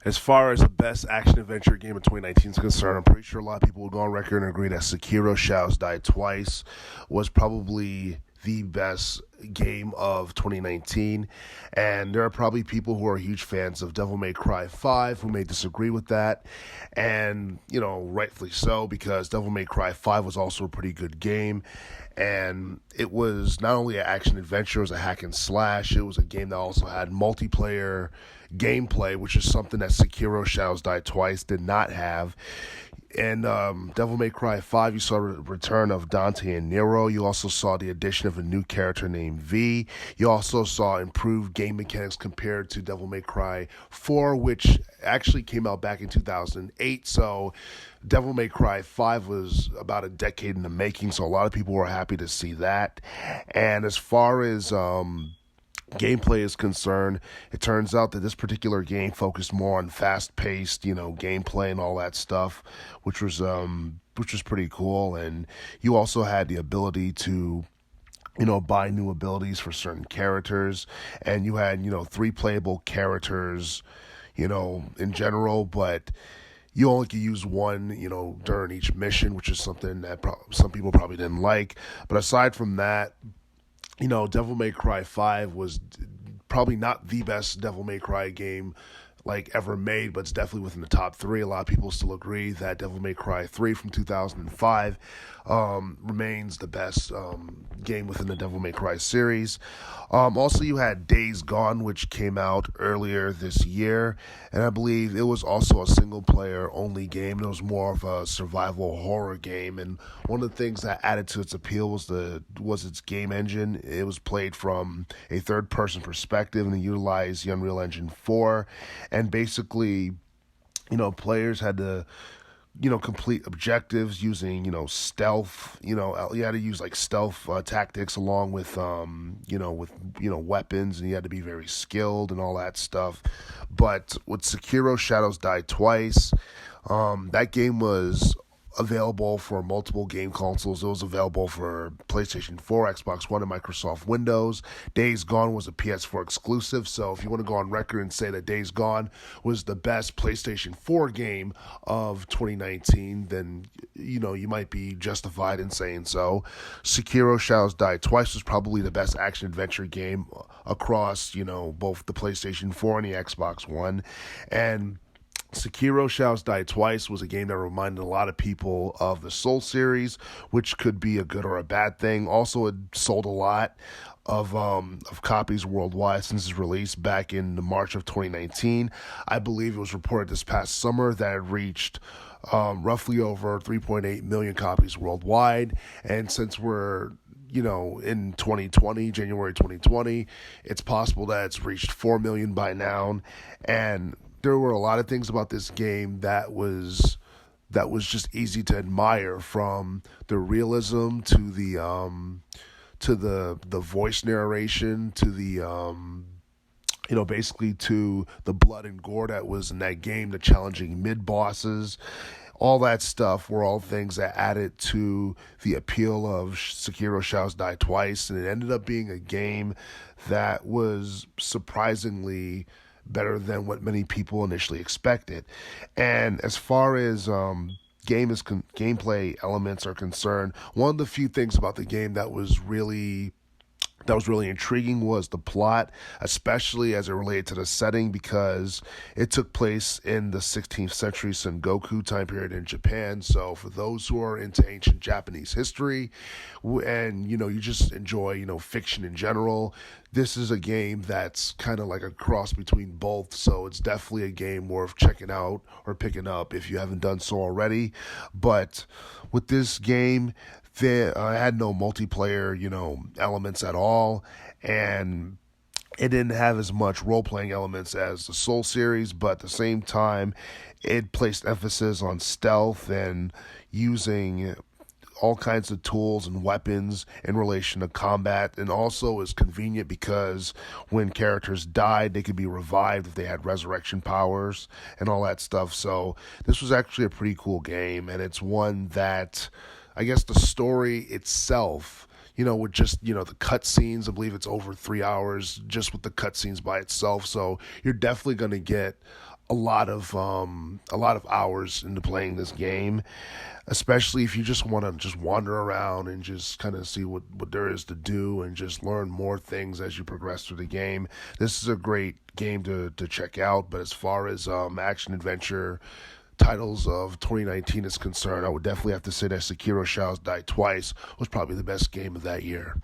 As far as the best action adventure game of 2019 is concerned, I'm pretty sure a lot of people will go on record and agree that Sekiro Shadows Die Twice was probably the best game of 2019. And there are probably people who are huge fans of Devil May Cry 5 who may disagree with that. And, rightfully so, because Devil May Cry 5 was also a pretty good game. And it was not only an action adventure, it was a hack and slash. It was a game that also had multiplayer gameplay, which is something that Sekiro Shadows Die Twice did not have. And Devil May Cry 5, you saw the return of Dante and Nero. You also saw the addition of a new character named V. You also saw improved game mechanics compared to Devil May Cry 4, which actually came out back in 2008. So Devil May Cry 5 was about a decade in the making, so a lot of people were happy to see that. And as far as gameplay is concerned, it turns out that this particular game focused more on fast-paced, gameplay and all that stuff, which was pretty cool. And you also had the ability to buy new abilities for certain characters, and you had 3 playable characters, in general, but you only could use one, during each mission, which is something that some people probably didn't like. But aside from that, Devil May Cry 5 was probably not the best Devil May Cry game ever made, but it's definitely within the top 3. A lot of people still agree that Devil May Cry 3 from 2005 remains the best game within the Devil May Cry series. Also, you had Days Gone, which came out earlier this year, and I believe it was also a single-player only game. It was more of a survival horror game, and one of the things that added to its appeal was its game engine. It was played from a third-person perspective, and it utilized the Unreal Engine 4, and basically, players had to complete objectives using, stealth, you had to use stealth tactics along with, weapons, and you had to be very skilled and all that stuff. But with Sekiro Shadows Die Twice, that game was available for multiple game consoles. It was available for PlayStation 4, Xbox One, and Microsoft Windows. Days Gone was a PS4 exclusive, so if you want to go on record and say that Days Gone was the best PlayStation 4 game of 2019, then, you might be justified in saying so. Sekiro Shadows Die Twice was probably the best action-adventure game across, both the PlayStation 4 and the Xbox One, and Sekiro Shadows Die Twice was a game that reminded a lot of people of the Soul series, which could be a good or a bad thing. Also, it sold a lot of copies worldwide since its release back in March of 2019. I believe it was reported this past summer that it reached roughly over 3.8 million copies worldwide. And since we're in 2020, January 2020, it's possible that it's reached 4 million by now. And there were a lot of things about this game that was just easy to admire, from the realism to the voice narration to the basically to the blood and gore that was in that game, the challenging mid bosses. All that stuff were all things that added to the appeal of Sekiro Shadows Die Twice, and it ended up being a game that was surprisingly better than what many people initially expected. And as far as gameplay elements are concerned, one of the few things about the game that was really intriguing was the plot, especially as it related to the setting, because it took place in the 16th century Sengoku time period in Japan. So for those who are into ancient Japanese history and, you just enjoy, fiction in general, this is a game that's kind of like a cross between both. So it's definitely a game worth checking out or picking up if you haven't done so already. But with this game, I had no multiplayer, elements at all, and it didn't have as much role-playing elements as the Soul series, but at the same time, it placed emphasis on stealth and using all kinds of tools and weapons in relation to combat, and also is convenient because when characters died, they could be revived if they had resurrection powers and all that stuff. So this was actually a pretty cool game, and it's one that, I guess, the story itself, with just, the cutscenes, I believe it's over 3 hours just with the cutscenes by itself. So you're definitely going to get a lot of hours into playing this game, especially if you just want to just wander around and just kind of see what there is to do and just learn more things as you progress through the game. This is a great game to check out. But as far as action adventure titles of 2019 is concerned, I would definitely have to say that Sekiro: Shadows Die Twice was probably the best game of that year.